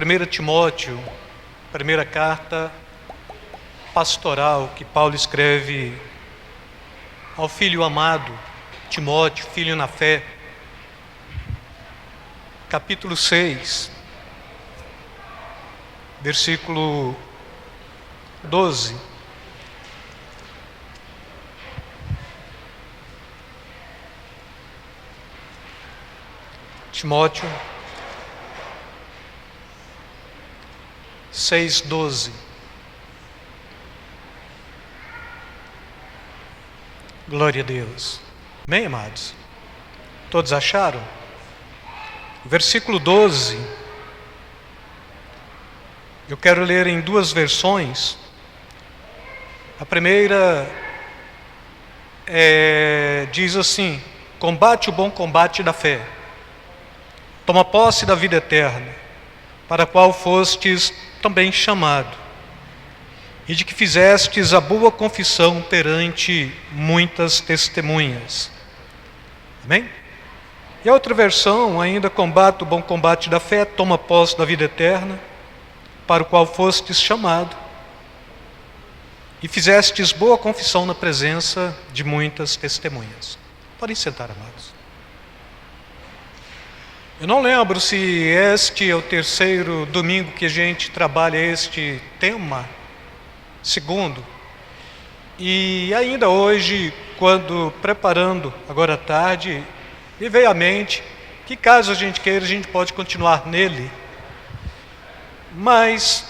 1 Timóteo, primeira carta pastoral que Paulo escreve ao filho amado Timóteo, filho na fé, capítulo 6, versículo 12. Timóteo 6:12. Glória a Deus. Bem, amados? Todos acharam? Versículo 12. Eu quero ler em duas versões. A primeira diz assim: combate o bom combate da fé. Toma posse da vida eterna, para a qual fostes também chamado, e de que fizestes a boa confissão perante muitas testemunhas. Amém? E a outra versão ainda: combate o bom combate da fé, toma posse da vida eterna, para o qual fostes chamado, e fizestes boa confissão na presença de muitas testemunhas. Podem sentar, amados. Eu não lembro se este é o terceiro domingo que a gente trabalha este tema, segundo. E ainda hoje, quando preparando, agora à tarde, me veio à mente que caso a gente queira, a gente pode continuar nele. Mas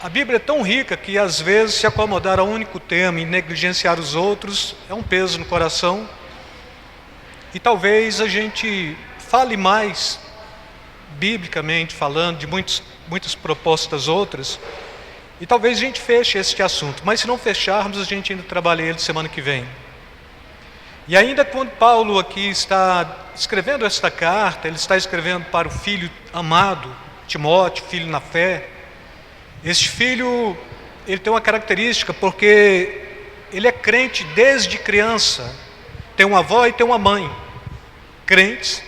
a Bíblia é tão rica que às vezes se acomodar a um único tema e negligenciar os outros é um peso no coração. E talvez a gente fale mais, biblicamente falando, de muitas propostas outras, e talvez a gente feche este assunto, mas se não fecharmos, a gente ainda trabalha ele semana que vem. E ainda quando Paulo aqui está escrevendo esta carta, ele está escrevendo para o filho amado, Timóteo, filho na fé. Este filho, ele tem uma característica, porque ele é crente desde criança, tem uma avó e tem uma mãe, crentes,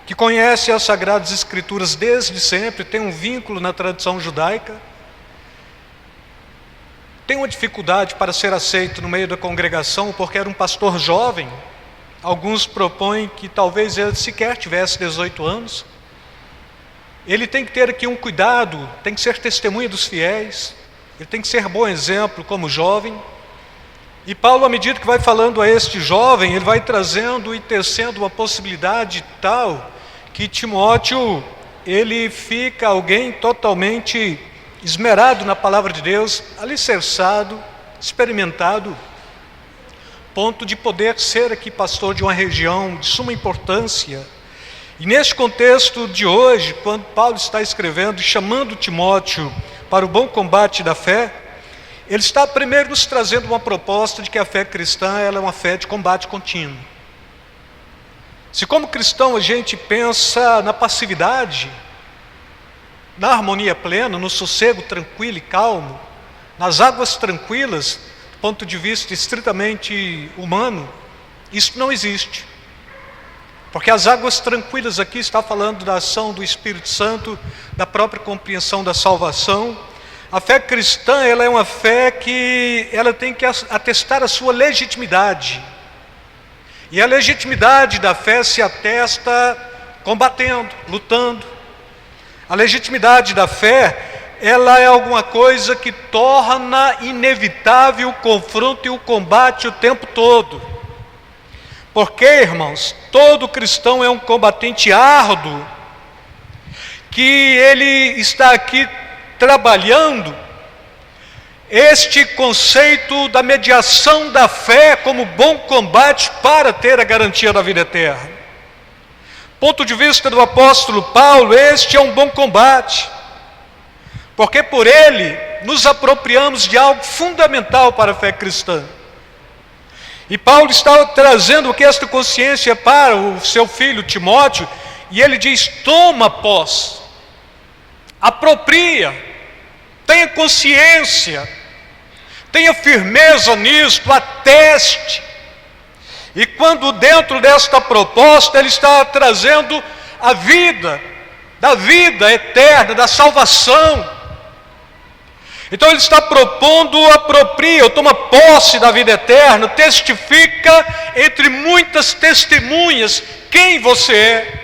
que conhece as Sagradas Escrituras desde sempre, tem um vínculo na tradição judaica, tem uma dificuldade para ser aceito no meio da congregação, porque era um pastor jovem. Alguns propõem que talvez ele sequer tivesse 18 anos. Ele tem que ter aqui um cuidado, tem que ser testemunha dos fiéis, ele tem que ser bom exemplo como jovem. E Paulo, à medida que vai falando a este jovem, ele vai trazendo e tecendo uma possibilidade tal que Timóteo, ele fica alguém totalmente esmerado na palavra de Deus, alicerçado, experimentado, ponto de poder ser aqui pastor de uma região de suma importância. E neste contexto de hoje, quando Paulo está escrevendo e chamando Timóteo para o bom combate da fé, ele está primeiro nos trazendo uma proposta de que a fé cristã ela é uma fé de combate contínuo. Se como cristão a gente pensa na passividade, na harmonia plena, no sossego tranquilo e calmo, nas águas tranquilas, do ponto de vista estritamente humano, isso não existe. Porque as águas tranquilas aqui está falando da ação do Espírito Santo, da própria compreensão da salvação. A fé cristã ela é uma fé que ela tem que atestar a sua legitimidade. E a legitimidade da fé se atesta combatendo, lutando. A legitimidade da fé, ela é alguma coisa que torna inevitável o confronto e o combate o tempo todo. Porque, irmãos, todo cristão é um combatente árduo, que ele está aqui trabalhando este conceito da mediação da fé como bom combate para ter a garantia da vida eterna. Ponto de vista do apóstolo Paulo, este é um bom combate, porque por ele nos apropriamos de algo fundamental para a fé cristã. E Paulo está trazendo que esta consciência para o seu filho Timóteo, e ele diz: toma posse, apropria, tenha consciência, tenha firmeza nisto, ateste. E quando dentro desta proposta ele está trazendo a vida, da vida eterna, da salvação. Então ele está propondo: apropria, ou toma posse da vida eterna, testifica entre muitas testemunhas quem você é.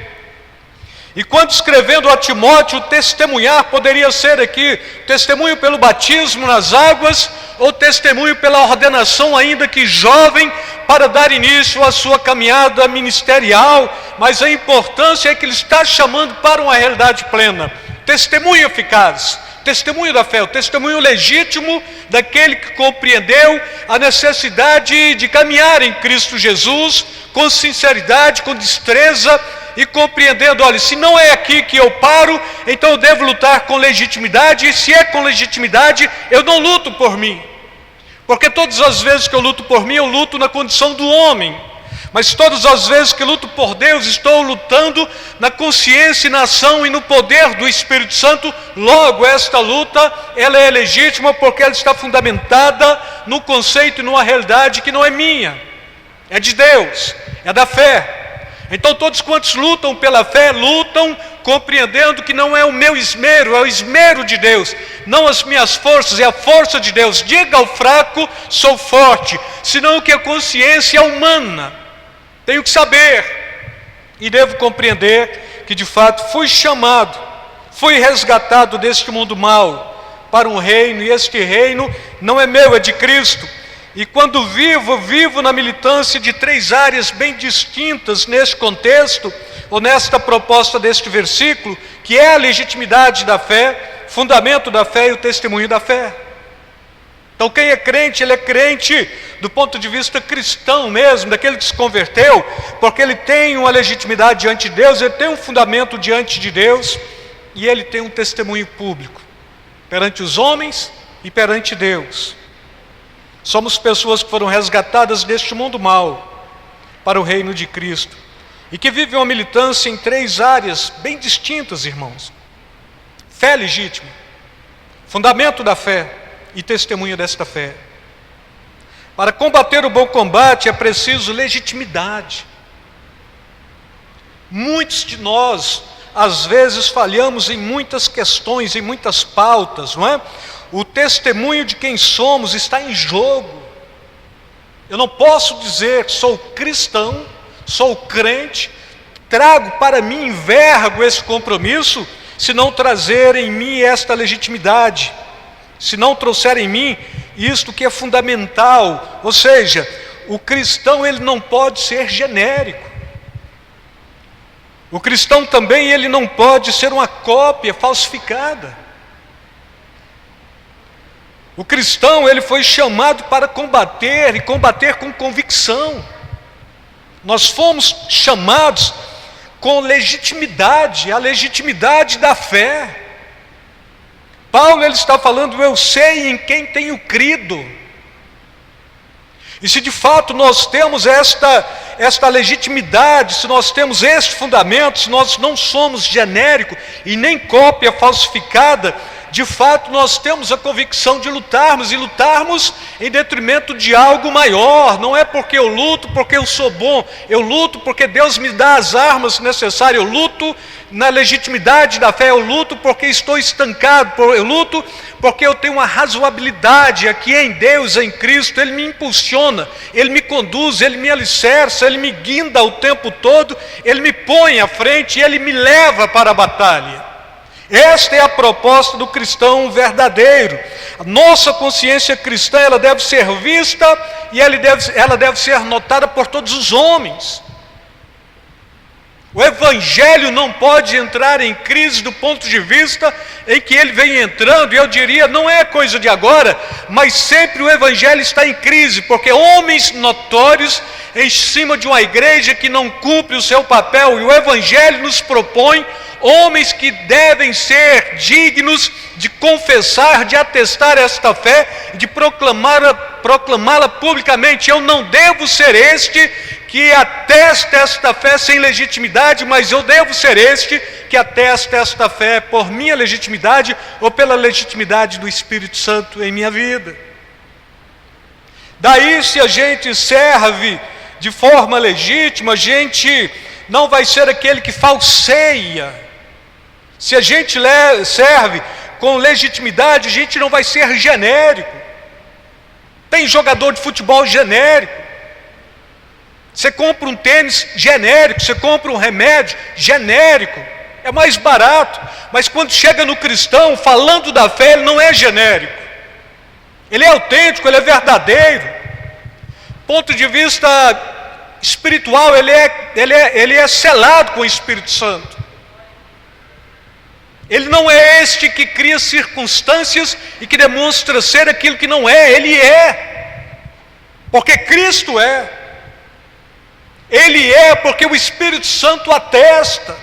E quando escrevendo a Timóteo, testemunhar poderia ser aqui testemunho pelo batismo nas águas, ou testemunho pela ordenação, ainda que jovem, para dar início à sua caminhada ministerial. Mas a importância é que ele está chamando para uma realidade plena. Testemunho eficaz, testemunho da fé, o testemunho legítimo daquele que compreendeu a necessidade de caminhar em Cristo Jesus com sinceridade, com destreza, e compreendendo: olha, se não é aqui que eu paro, então eu devo lutar com legitimidade, e se é com legitimidade, eu não luto por mim, porque todas as vezes que eu luto por mim, eu luto na condição do homem, mas todas as vezes que luto por Deus, estou lutando na consciência e na ação e no poder do Espírito Santo. Logo, esta luta, ela é legítima, porque ela está fundamentada no conceito e numa realidade que não é minha, é de Deus, é da fé. Então todos quantos lutam pela fé, lutam compreendendo que não é o meu esmero, é o esmero de Deus, não as minhas forças, é a força de Deus. Diga ao fraco: sou forte, senão que a consciência é humana. Tenho que saber e devo compreender que de fato fui chamado, fui resgatado deste mundo mau para um reino, e este reino não é meu, é de Cristo. E quando vivo na militância de três áreas bem distintas neste contexto, ou nesta proposta deste versículo, que é a legitimidade da fé, fundamento da fé e o testemunho da fé. Então quem é crente, ele é crente do ponto de vista cristão mesmo, daquele que se converteu, porque ele tem uma legitimidade diante de Deus, ele tem um fundamento diante de Deus, e ele tem um testemunho público, perante os homens e perante Deus. Somos pessoas que foram resgatadas deste mundo mau para o reino de Cristo, e que vivem uma militância em três áreas bem distintas, irmãos: fé legítima, fundamento da fé e testemunho desta fé. Para combater o bom combate é preciso legitimidade. Muitos de nós, às vezes, falhamos em muitas questões, em muitas pautas, não é? O testemunho de quem somos está em jogo. Eu não posso dizer sou cristão, sou crente, trago para mim, envergo esse compromisso, se não trazer em mim esta legitimidade, se não trouxer em mim isto que é fundamental. Ou seja, o cristão, ele não pode ser genérico. O cristão também, ele não pode ser uma cópia falsificada. O cristão, ele foi chamado para combater, e combater com convicção. Nós fomos chamados com legitimidade, a legitimidade da fé. Paulo, ele está falando: eu sei em quem tenho crido. E se de fato nós temos esta legitimidade, se nós temos este fundamento, se nós não somos genérico e nem cópia falsificada, de fato nós temos a convicção de lutarmos, e lutarmos em detrimento de algo maior. Não é porque eu luto porque eu sou bom, eu luto porque Deus me dá as armas necessárias, eu luto na legitimidade da fé, eu luto porque estou estancado, eu luto porque eu tenho uma razoabilidade aqui em Deus, em Cristo. Ele me impulsiona, Ele me conduz, Ele me alicerça, Ele me guinda o tempo todo, Ele me põe à frente e Ele me leva para a batalha. Esta é a proposta do cristão verdadeiro. A nossa consciência cristã, ela deve ser vista e ela deve ser notada por todos os homens. O Evangelho não pode entrar em crise do ponto de vista em que ele vem entrando, e eu diria, não é coisa de agora, mas sempre o Evangelho está em crise, porque homens notórios em cima de uma igreja que não cumpre o seu papel, e o Evangelho nos propõe homens que devem ser dignos de confessar, de atestar esta fé, de proclamá-la publicamente. Eu não devo ser este que atesta esta fé sem legitimidade, mas eu devo ser este que atesta esta fé por minha legitimidade ou pela legitimidade do Espírito Santo em minha vida. Daí, se a gente serve de forma legítima, a gente não vai ser aquele que falseia, Se a gente serve com legitimidade, a gente não vai ser genérico. Tem jogador de futebol genérico. Você compra um tênis genérico, você compra um remédio genérico, é mais barato. Mas quando chega no cristão, falando da fé, ele não é genérico. Ele é autêntico, ele é verdadeiro. Ponto de vista espiritual, ele é selado com o Espírito Santo. Ele não é este que cria circunstâncias e que demonstra ser aquilo que não é. Ele é, porque Cristo é. Ele é porque o Espírito Santo atesta.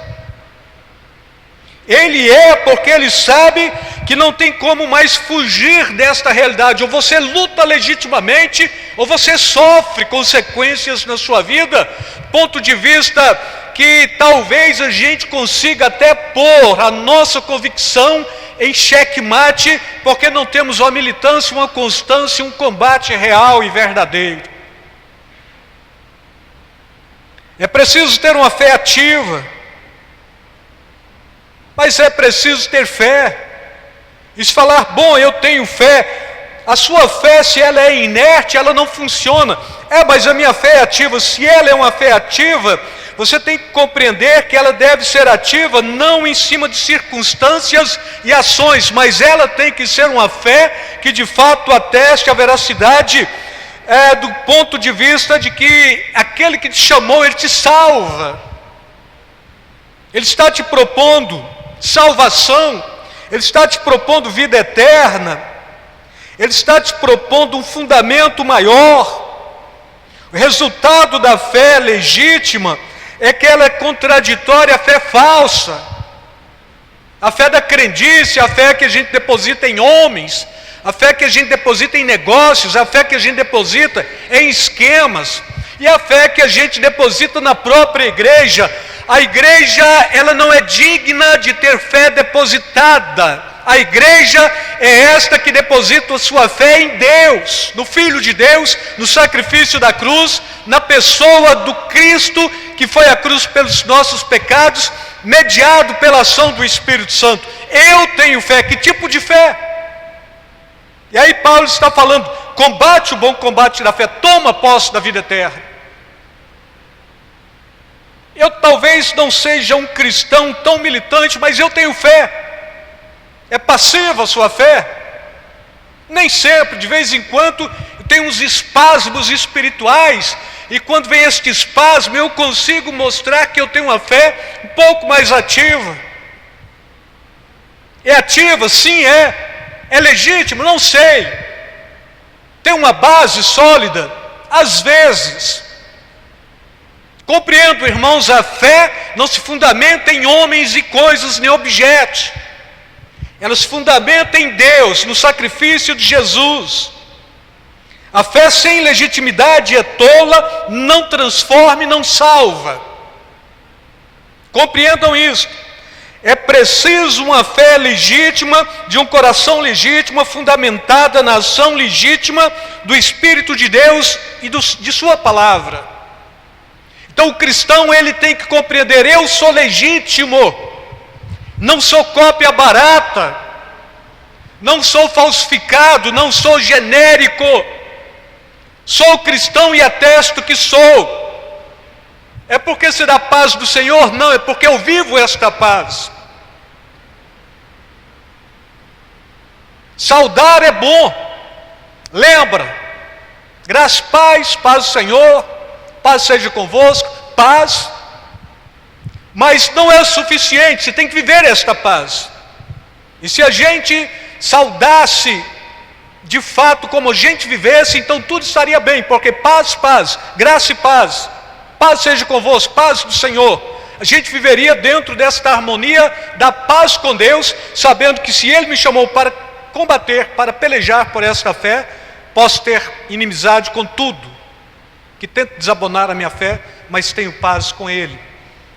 Ele é porque ele sabe que não tem como mais fugir desta realidade. Ou você luta legitimamente, ou você sofre consequências na sua vida. Ponto de vista que talvez a gente consiga até pôr a nossa convicção em xeque-mate, porque não temos uma militância, uma constância, um combate real e verdadeiro. É preciso ter uma fé ativa, mas é preciso ter fé. E se falar, bom, eu tenho fé, a sua fé, se ela é inerte, ela não funciona. Mas a minha fé é ativa. Se ela é uma fé ativa, você tem que compreender que ela deve ser ativa não em cima de circunstâncias e ações, mas ela tem que ser uma fé que de fato ateste a veracidade do ponto de vista de que aquele que te chamou, ele te salva. Ele está te propondo salvação, ele está te propondo vida eterna, ele está te propondo um fundamento maior. O resultado da fé legítima é que ela é contraditória à fé falsa, a fé da crendice, a fé que a gente deposita em homens, a fé que a gente deposita em negócios, a fé que a gente deposita em esquemas, e a fé que a gente deposita na própria igreja. A igreja, ela não é digna de ter fé depositada. A igreja é esta que deposita a sua fé em Deus, no Filho de Deus, no sacrifício da cruz, na pessoa do Cristo, que foi à cruz pelos nossos pecados, mediado pela ação do Espírito Santo. Eu tenho fé. Que tipo de fé? E aí Paulo está falando, combate o bom combate da fé, toma posse da vida eterna. Eu talvez não seja um cristão tão militante, mas eu tenho fé. É passiva a sua fé? Nem sempre, de vez em quando eu tenho uns espasmos espirituais, e quando vem este espasmo eu consigo mostrar que eu tenho uma fé um pouco mais ativa. É ativa? Sim, é. É legítimo? Não sei. Tem uma base sólida? Às vezes. Compreendo, irmãos, a fé não se fundamenta em homens e coisas nem objetos. Ela se fundamenta em Deus, no sacrifício de Jesus. A fé sem legitimidade é tola, não transforma e não salva. Compreendam isso. É preciso uma fé legítima, de um coração legítimo, fundamentada na ação legítima do Espírito de Deus e de sua palavra. Então o cristão, ele tem que compreender, eu sou legítimo. Não sou cópia barata, não sou falsificado, não sou genérico, sou cristão e atesto que sou. É porque será a paz do Senhor? Não, é porque eu vivo esta paz. Saudar é bom, lembra, graça, paz do Senhor, paz seja convosco, paz. Mas não é o suficiente, você tem que viver esta paz. E se a gente saudasse de fato como a gente vivesse, então tudo estaria bem, porque paz, graça e paz seja convosco, paz do Senhor. A gente viveria dentro desta harmonia da paz com Deus, sabendo que se Ele me chamou para combater, para pelejar por esta fé, posso ter inimizade com tudo que tenta desabonar a minha fé, mas tenho paz com Ele.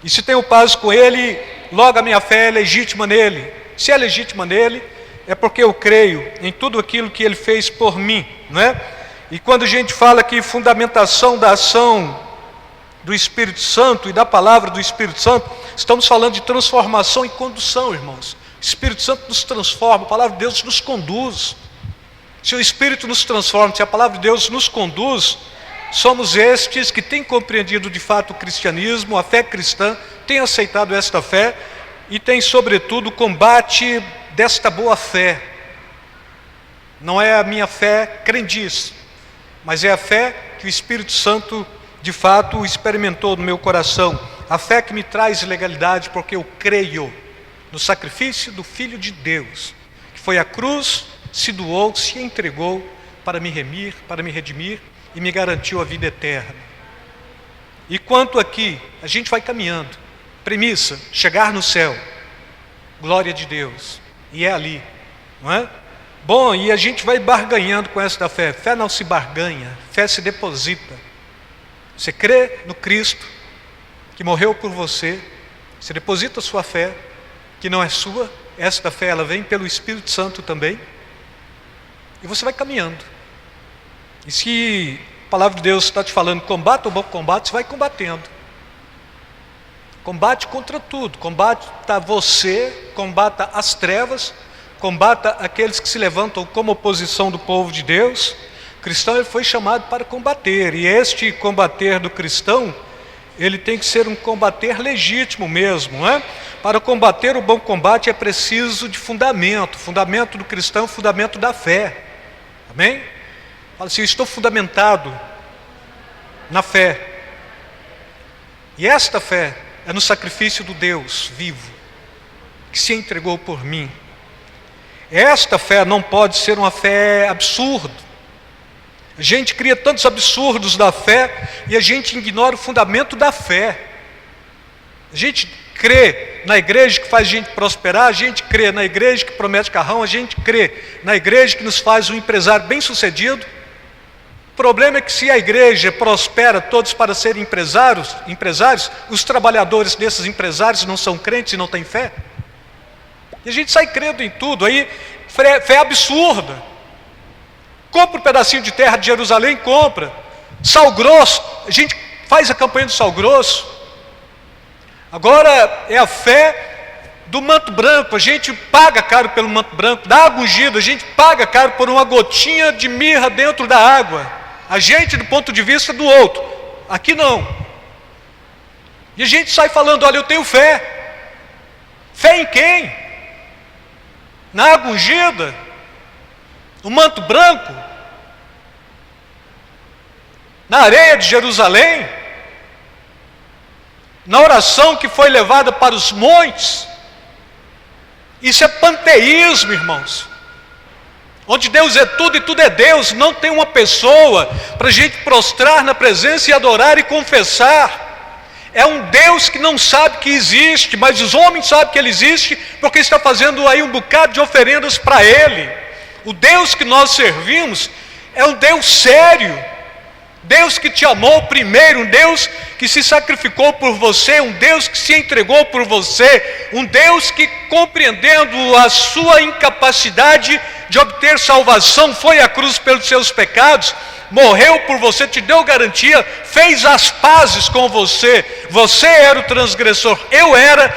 E se tenho paz com Ele, logo a minha fé é legítima nele. Se é legítima nele, é porque eu creio em tudo aquilo que Ele fez por mim, não é? E quando a gente fala que fundamentação da ação do Espírito Santo e da palavra do Espírito Santo, estamos falando de transformação e condução, irmãos. O Espírito Santo nos transforma, a palavra de Deus nos conduz. Se o Espírito nos transforma, se a palavra de Deus nos conduz, somos estes que têm compreendido de fato o cristianismo, a fé cristã, têm aceitado esta fé e têm, sobretudo, o combate desta boa fé. Não é a minha fé crendice, mas é a fé que o Espírito Santo, de fato, experimentou no meu coração. A fé que me traz legalidade, porque eu creio no sacrifício do Filho de Deus, que foi à cruz, se doou, se entregou para me remir, para me redimir e me garantiu a vida eterna. E quanto aqui, a gente vai caminhando. Premissa, chegar no céu. Glória de Deus. E é ali, não é? Bom, e a gente vai barganhando com esta fé. Fé não se barganha, fé se deposita. Você crê no Cristo, que morreu por você, você deposita a sua fé, que não é sua, esta fé ela vem pelo Espírito Santo também, e você vai caminhando. E se a palavra de Deus está te falando, combata o bom combate, você vai combatendo. Combate contra tudo, combata você, combata as trevas, combata aqueles que se levantam como oposição do povo de Deus. O cristão ele foi chamado para combater, e este combater do cristão, ele tem que ser um combater legítimo mesmo, não é? Para combater o bom combate é preciso de fundamento. O fundamento do cristão é o fundamento da fé. Amém? Fala assim, eu estou fundamentado na fé. E esta fé é no sacrifício do Deus vivo, que se entregou por mim. Esta fé não pode ser uma fé absurda. A gente cria tantos absurdos da fé e a gente ignora o fundamento da fé. A gente crê na igreja que faz a gente prosperar, a gente crê na igreja que promete carrão, a gente crê na igreja que nos faz um empresário bem-sucedido. O problema é que se a igreja prospera todos para serem empresários, os trabalhadores desses empresários não são crentes e não têm fé. E a gente sai crendo em tudo, aí fé absurda. Compra um pedacinho de terra de Jerusalém, compra. Sal grosso, a gente faz a campanha do sal grosso. Agora é a fé do manto branco, a gente paga caro pelo manto branco. Da água ungida, a gente paga caro por uma gotinha de mirra dentro da água. A gente do ponto de vista do outro, aqui não. E a gente sai falando, olha, eu tenho fé. Fé em quem? Na água ungida? No manto branco? Na areia de Jerusalém? Na oração que foi levada para os montes? Isso é panteísmo, irmãos. Onde Deus é tudo e tudo é Deus, não tem uma pessoa para a gente prostrar na presença e adorar e confessar. É um Deus que não sabe que existe, mas os homens sabem que Ele existe, porque está fazendo aí um bocado de oferendas para Ele. O Deus que nós servimos é um Deus sério, Deus que te amou primeiro, um Deus que se sacrificou por você, um Deus que se entregou por você, um Deus que, compreendendo a sua incapacidade de obter salvação, foi à cruz pelos seus pecados, morreu por você, te deu garantia, fez as pazes com você. Você era o transgressor, eu era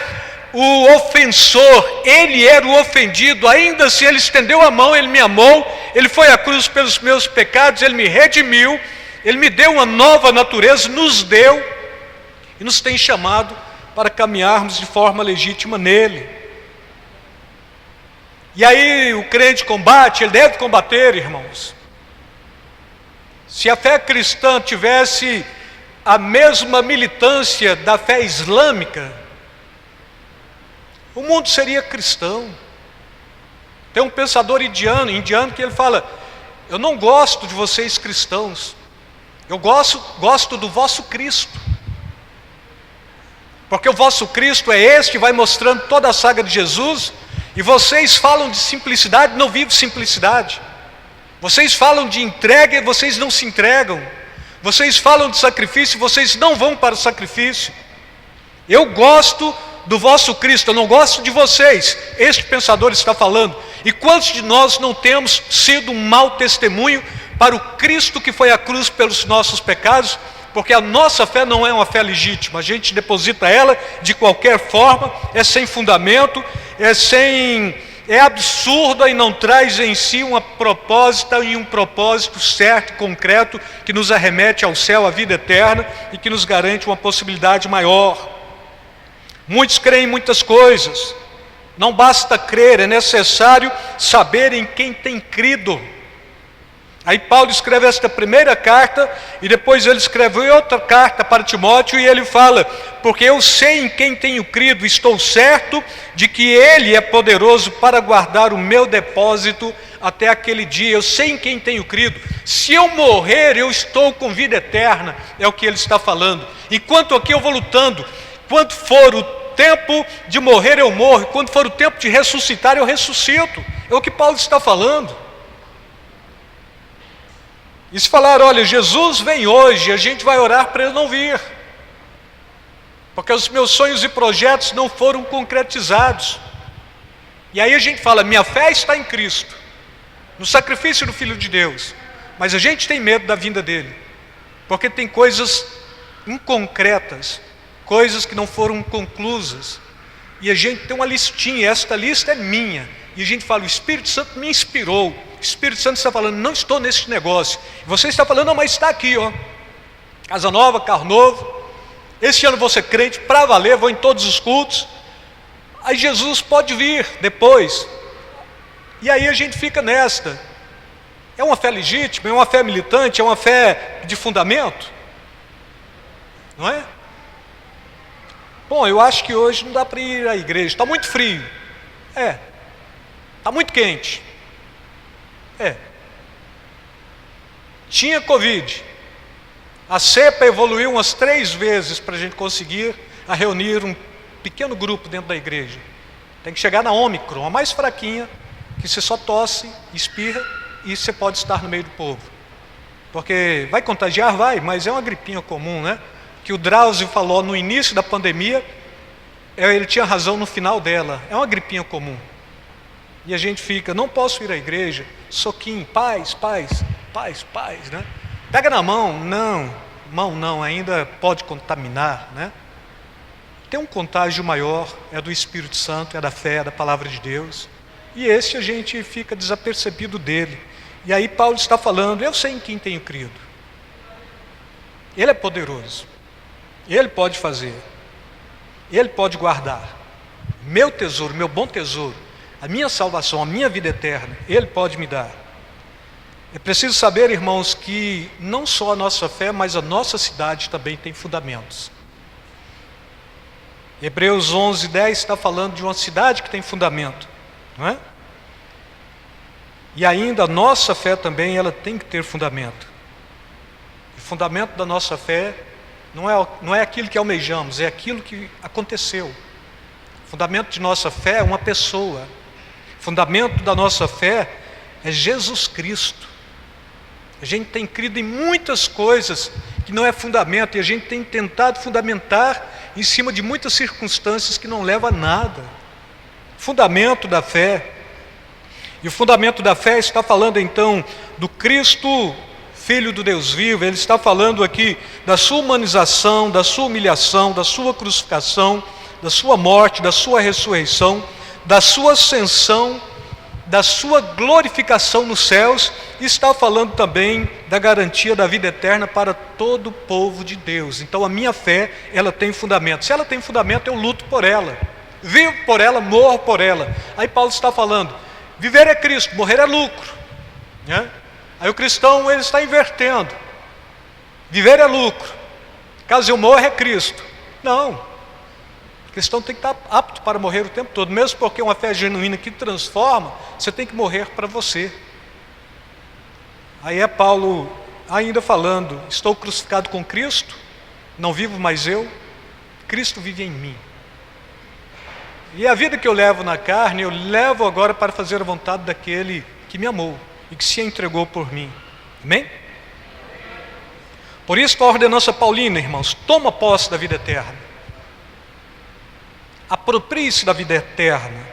o ofensor, ele era o ofendido. Ainda assim ele estendeu a mão, ele me amou, ele foi à cruz pelos meus pecados, ele me redimiu, ele me deu uma nova natureza, nos deu e nos tem chamado para caminharmos de forma legítima nele. E aí o crente combate, ele deve combater, irmãos. Se a fé cristã tivesse a mesma militância da fé islâmica, o mundo seria cristão. Tem um pensador indiano que ele fala, eu não gosto de vocês cristãos, eu gosto do vosso Cristo, porque o vosso Cristo é este que vai mostrando toda a saga de Jesus, e vocês falam de simplicidade, não vivem simplicidade. Vocês falam de entrega e vocês não se entregam. Vocês falam de sacrifício e vocês não vão para o sacrifício. Eu gosto do vosso Cristo, eu não gosto de vocês. Este pensador está falando. E quantos de nós não temos sido um mau testemunho para o Cristo que foi à cruz pelos nossos pecados, porque a nossa fé não é uma fé legítima, a gente deposita ela de qualquer forma, é sem fundamento, é absurda e não traz em si um propósito certo e concreto que nos arremete ao céu, à vida eterna e que nos garante uma possibilidade maior. Muitos creem em muitas coisas, não basta crer, é necessário saber em quem tem crido. Aí Paulo escreve esta primeira carta e depois ele escreve outra carta para Timóteo e ele fala: porque eu sei em quem tenho crido, estou certo de que ele é poderoso para guardar o meu depósito até aquele dia. Eu sei em quem tenho crido. Se eu morrer, eu estou com vida eterna, é o que ele está falando. Enquanto aqui eu vou lutando, quando for o tempo de morrer eu morro, quando for o tempo de ressuscitar eu ressuscito. É o que Paulo está falando. E se falar, olha, Jesus vem hoje, a gente vai orar para ele não vir, porque os meus sonhos e projetos não foram concretizados. E aí a gente fala, minha fé está em Cristo, no sacrifício do Filho de Deus, mas a gente tem medo da vinda dele, porque tem coisas inconcretas, coisas que não foram conclusas, e a gente tem uma listinha, esta lista é minha, e a gente fala, o Espírito Santo me inspirou. O Espírito Santo está falando, não estou nesse negócio. Você está falando, não, mas está aqui, ó. Casa nova, carro novo. Esse ano vou ser crente para valer, vou em todos os cultos. Aí Jesus pode vir depois. E aí a gente fica nesta. É uma fé legítima, é uma fé militante, é uma fé de fundamento? Não é? Bom, eu acho que hoje não dá para ir à igreja, está muito frio. Está muito quente. Tinha Covid. A cepa evoluiu umas 3 vezes para a gente conseguir reunir um pequeno grupo dentro da igreja. Tem que chegar na Ômicron, a mais fraquinha, que você só tosse, espirra e você pode estar no meio do povo. Porque vai contagiar? Vai, mas é uma gripinha comum, né? Que o Drauzio falou no início da pandemia, ele tinha razão no final dela, é uma gripinha comum. E a gente fica, não posso ir à igreja, soquinho, paz, né? Pega na mão, não, ainda pode contaminar, né? Tem um contágio maior, é do Espírito Santo, é da fé, é da palavra de Deus. E esse a gente fica desapercebido dele. E aí Paulo está falando, eu sei em quem tenho crido. Ele é poderoso, ele pode fazer, ele pode guardar. Meu tesouro, meu bom tesouro, a minha salvação, a minha vida eterna, ele pode me dar. É preciso saber, irmãos, que não só a nossa fé, mas a nossa cidade também tem fundamentos. Hebreus 11:10 está falando de uma cidade que tem fundamento, não é? E ainda a nossa fé também, ela tem que ter fundamento. O fundamento da nossa fé não é aquilo que almejamos, é aquilo que aconteceu. O fundamento de nossa fé é uma pessoa. O fundamento da nossa fé é Jesus Cristo. A gente tem crido em muitas coisas que não é fundamento, e a gente tem tentado fundamentar em cima de muitas circunstâncias que não levam a nada. Fundamento da fé. E o fundamento da fé está falando então do Cristo, Filho do Deus vivo. Ele está falando aqui da sua humanização, da sua humilhação, da sua crucificação, da sua morte, da sua ressurreição, da sua ascensão, da sua glorificação nos céus. E está falando também da garantia da vida eterna para todo o povo de Deus. Então a minha fé, ela tem fundamento. Se ela tem fundamento, eu luto por ela, vivo por ela, morro por ela. Aí Paulo está falando, viver é Cristo, morrer é lucro, né? Aí o cristão, ele está invertendo, viver é lucro, caso eu morra é Cristo. Não, o cristão tem que estar apto para morrer o tempo todo, mesmo porque uma fé genuína que transforma, você tem que morrer para você. Aí é Paulo ainda falando, estou crucificado com Cristo, não vivo mais eu, Cristo vive em mim. E a vida que eu levo na carne, eu levo agora para fazer a vontade daquele que me amou e que se entregou por mim. Amém? Por isso a ordenança paulina, irmãos, toma posse da vida eterna. Aproprie-se da vida eterna.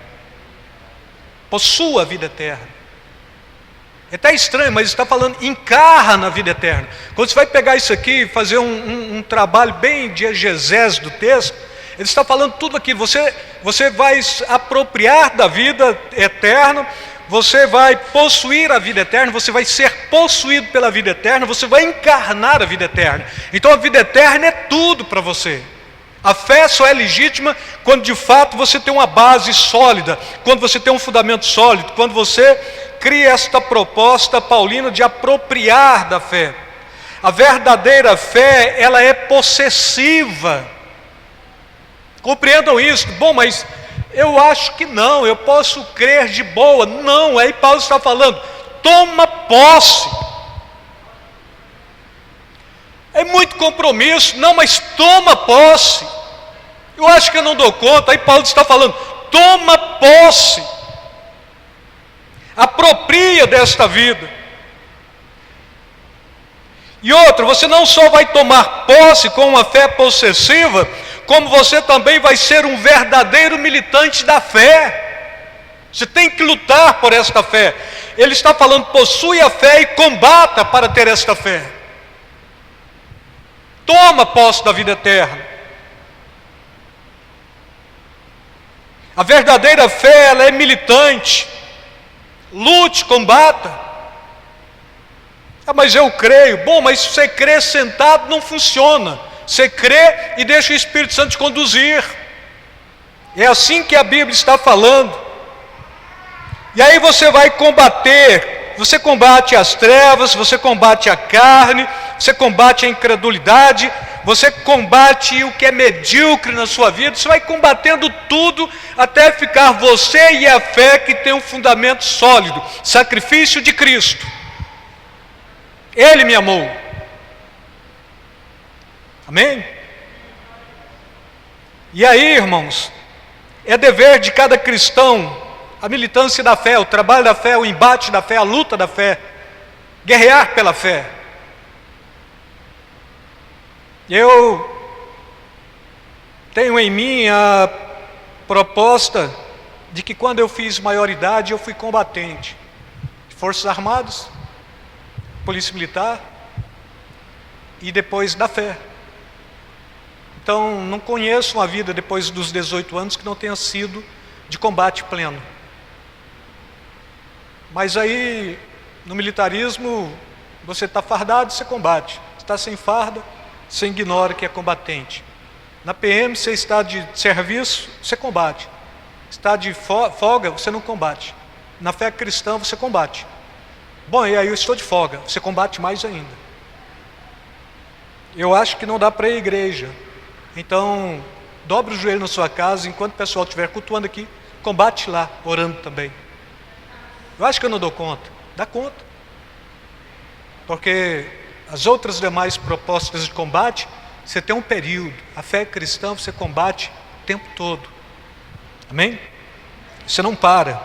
Possua a vida eterna. É até estranho, mas está falando encarna a vida eterna. Quando você vai pegar isso aqui e fazer um trabalho bem de exegese do texto, ele está falando tudo aquilo. Você vai se apropriar da vida eterna, você vai possuir a vida eterna, você vai ser possuído pela vida eterna, você vai encarnar a vida eterna. Então a vida eterna é tudo para você. A fé só é legítima quando de fato você tem uma base sólida, quando você tem um fundamento sólido, quando você cria esta proposta paulina de apropriar da fé. A verdadeira fé, ela é possessiva. Compreendam isso. Bom, mas eu acho que não, eu posso crer de boa. Não, aí Paulo está falando, toma posse. É muito compromisso. Não, mas toma posse. Eu acho que eu não dou conta. Aí Paulo está falando, toma posse. Apropria desta vida. E outro, você não só vai tomar posse com uma fé possessiva, como você também vai ser um verdadeiro militante da fé. Você tem que lutar por esta fé. Ele está falando, possui a fé e combata para ter esta fé. Toma posse da vida eterna. A verdadeira fé, ela é militante. Lute, combata. Ah, mas eu creio. Bom, mas você crê sentado não funciona. Você crê e deixa o Espírito Santo te conduzir. É assim que a Bíblia está falando. E aí você vai combater. Você combate as trevas, você combate a carne, você combate a incredulidade, você combate o que é medíocre na sua vida. Você vai combatendo tudo até ficar você e a fé que tem um fundamento sólido. Sacrifício de Cristo. Ele me amou. Amém? E aí, irmãos, é dever de cada cristão a militância da fé, o trabalho da fé, o embate da fé, a luta da fé, guerrear pela fé. Eu tenho em mim a proposta de que quando eu fiz maioridade eu fui combatente. Forças Armadas, Polícia Militar e depois da fé. Então não conheço uma vida depois dos 18 anos que não tenha sido de combate pleno. Mas aí no militarismo você está fardado, você combate. Está sem farda, você ignora que é combatente. Na PM você está de serviço, você combate. Está de folga, você não combate. Na fé cristã você combate. Bom, e aí eu estou de folga, você combate mais ainda. Eu acho que não dá para ir à igreja. Então, dobre o joelho na sua casa, enquanto o pessoal estiver cultuando aqui, combate lá, orando também. Eu acho que eu não dou conta. Dá conta. Porque as outras demais propostas de combate, você tem um período. A fé cristã você combate o tempo todo. Amém? Você não para.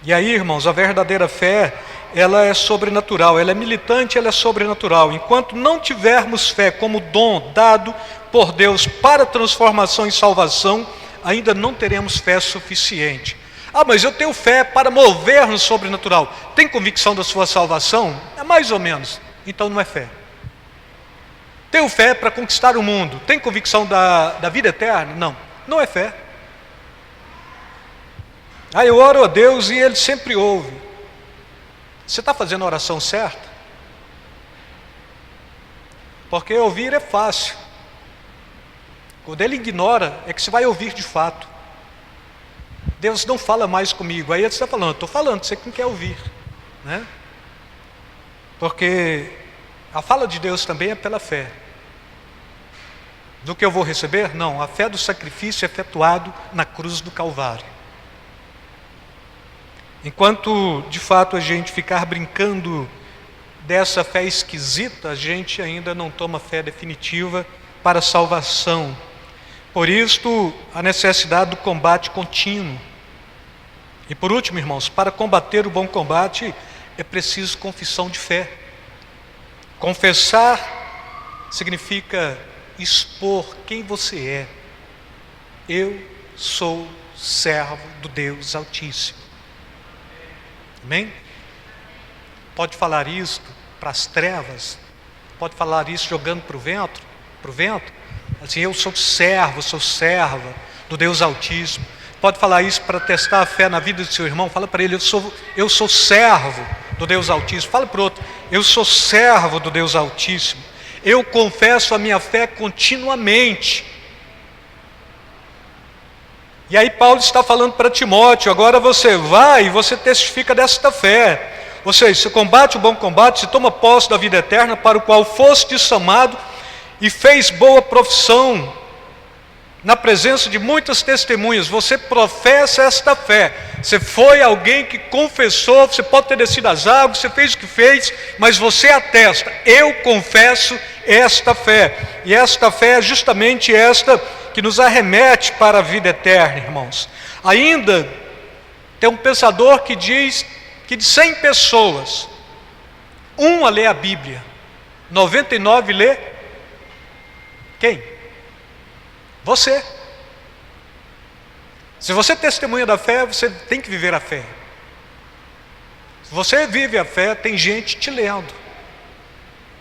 E aí, irmãos, a verdadeira fé, ela é sobrenatural, ela é militante, ela é sobrenatural. Enquanto não tivermos fé como dom dado por Deus para transformação e salvação, ainda não teremos fé suficiente. Ah, mas eu tenho fé para mover no sobrenatural. Tem convicção da sua salvação? É mais ou menos. Então não é fé. Tenho fé para conquistar o mundo. Tem convicção da vida eterna? Não, não é fé. Ah, eu oro a Deus e Ele sempre ouve. Você está fazendo a oração certa? Porque ouvir é fácil. Quando Ele ignora, é que você vai ouvir de fato. Deus não fala mais comigo. Aí Ele está falando, estou falando, você que não quer ouvir, né? Porque a fala de Deus também é pela fé. Do que eu vou receber? Não, a fé do sacrifício é efetuado na cruz do Calvário. Enquanto de fato a gente ficar brincando dessa fé esquisita, a gente ainda não toma fé definitiva para a salvação. Por isto, a necessidade do combate contínuo. E por último, irmãos, para combater o bom combate, é preciso confissão de fé. Confessar significa expor quem você é. Eu sou servo do Deus Altíssimo. Amém? pode falar isso para as trevas, pode falar isso jogando para o vento, assim, eu sou serva do Deus Altíssimo. Pode falar isso para testar a fé na vida do seu irmão. Fala para ele, eu sou servo do Deus Altíssimo. Fala para o outro, eu sou servo do Deus Altíssimo. Eu confesso a minha fé continuamente. E aí Paulo está falando para Timóteo, agora você vai e você testifica desta fé. Ou seja, você combate o bom combate, você toma posse da vida eterna, para o qual foste chamado e fez boa profissão. Na presença de muitas testemunhas, você professa esta fé. Você foi alguém que confessou, você pode ter descido as águas, você fez o que fez, mas você atesta, eu confesso esta fé. E esta fé é justamente esta que nos arremete para a vida eterna, irmãos. Ainda tem um pensador que diz que de 100 pessoas, uma lê a Bíblia, 99 lê quem? Você. Se você é testemunha da fé, você tem que viver a fé. Se você vive a fé, tem gente te lendo.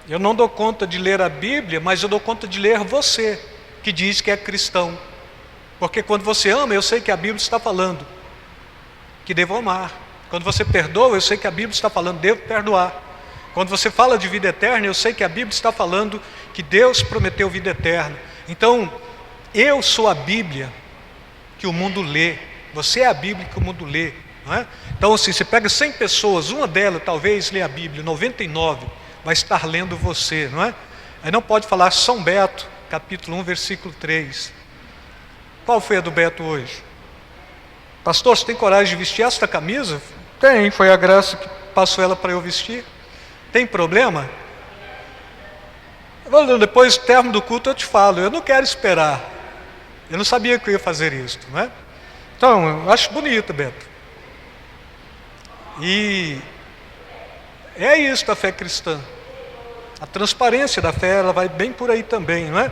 Eu não dou conta de ler a Bíblia, mas eu dou conta de ler você, que diz que é cristão. Porque quando você ama, eu sei que a Bíblia está falando que devo amar. Quando você perdoa, eu sei que a Bíblia está falando, devo perdoar. Quando você fala de vida eterna, eu sei que a Bíblia está falando que Deus prometeu vida eterna. Então, eu sou a Bíblia que o mundo lê. Você é a Bíblia que o mundo lê, não é? Então, assim, você pega 100 pessoas, uma delas talvez lê a Bíblia, 99 vai estar lendo você, não é? Aí não pode falar São Beto, capítulo 1, versículo 3. Qual foi a do Beto hoje? Pastor, você tem coragem de vestir esta camisa? Tem, foi a graça que passou ela para eu vestir. Tem problema? Depois do término do culto eu te falo, eu não quero esperar. Eu não sabia que eu ia fazer isso, não é? Então, eu acho bonito, Beto. E é isso a fé cristã. A transparência da fé, ela vai bem por aí também, não é?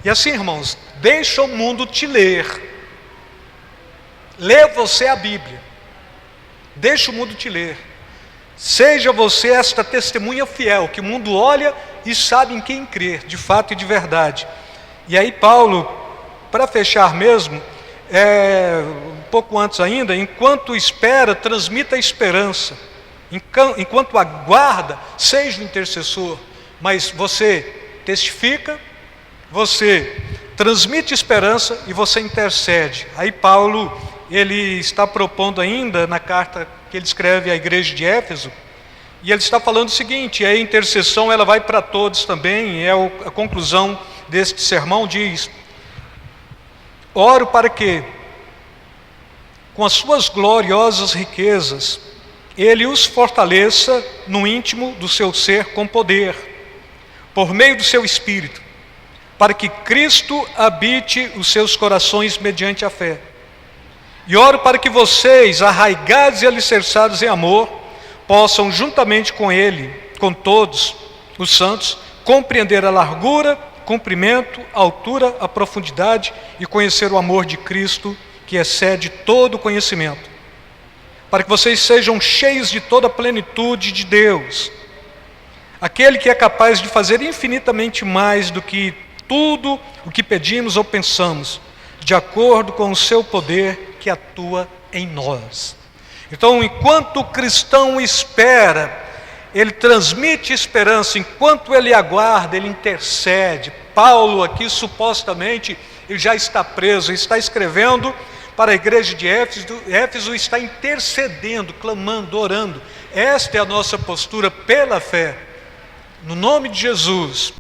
E assim, irmãos, deixa o mundo te ler. Lê você a Bíblia. Deixa o mundo te ler. Seja você esta testemunha fiel, que o mundo olha e sabe em quem crer, de fato e de verdade. E aí Paulo, para fechar mesmo, um pouco antes ainda, enquanto espera, transmita a esperança. Enquanto aguarda, seja o intercessor. Mas você testifica, você transmite esperança e você intercede. Aí Paulo, ele está propondo ainda, na carta que ele escreve à igreja de Éfeso, e ele está falando o seguinte, a intercessão ela vai para todos também, a conclusão deste sermão diz: oro para que, com as suas gloriosas riquezas, ele os fortaleça no íntimo do seu ser com poder, por meio do seu Espírito, para que Cristo habite os seus corações mediante a fé. E oro para que vocês, arraigados e alicerçados em amor, possam juntamente com Ele, com todos os santos, compreender a largura, comprimento, a altura, a profundidade e conhecer o amor de Cristo, que excede todo o conhecimento, para que vocês sejam cheios de toda a plenitude de Deus, aquele que é capaz de fazer infinitamente mais do que tudo o que pedimos ou pensamos, de acordo com o seu poder que atua em nós. Então, enquanto o cristão espera, ele transmite esperança, enquanto ele aguarda, ele intercede. Paulo aqui, supostamente, ele já está preso, está escrevendo para a igreja de Éfeso, está intercedendo, clamando, orando. Esta é a nossa postura pela fé. No nome de Jesus,